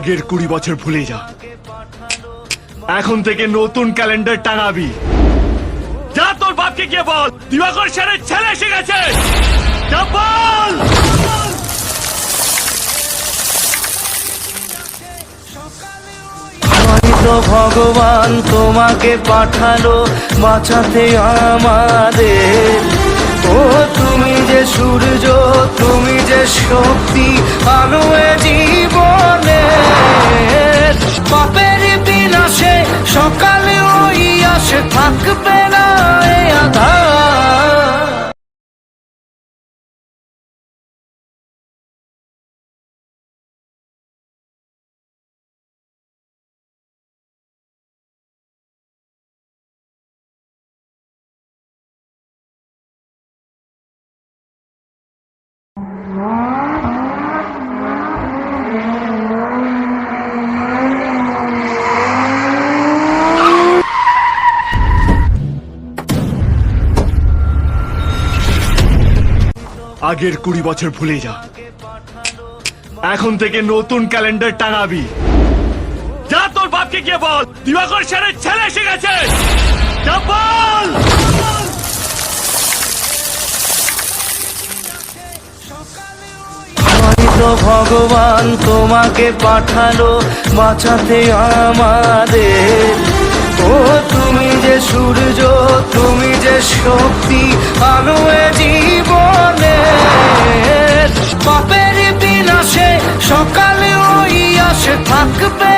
আগের 20 বছর ভুলে যা, এখন থেকে নতুন ক্যালেন্ডার টাঙাবি। যা তোর বাপকে গিয়ে বল দিবাকর সেনের ছেলে এসে গেছে। যা বল। হয়তো ভগবান তোমাকে পাঠালো বাঁচাতে আমাদের। ও তুমি যে সূর্য, তুমি যে শক্তি, আলো এ জীবনে। পাপের বিনাশে সকালে ওই আসে, থাকবে না এ আধার। আগের 20 বছর ভুলে যা, এখন থেকে নতুন ক্যালেন্ডার টাঙাবি। যা তোর বাপকে গিয়ে বল দিবাকর সেনের ছেলে এসে গেছে। যা বল। হয়তো ভগবান তোমাকে পাঠালো বাঁচাতে আমাদের। ও তুমি যে সূর্য, তুমি যে শক্তি, আলো এ জীবনে। পাপের বিনাশে সকালে ওই আসে, থাকবে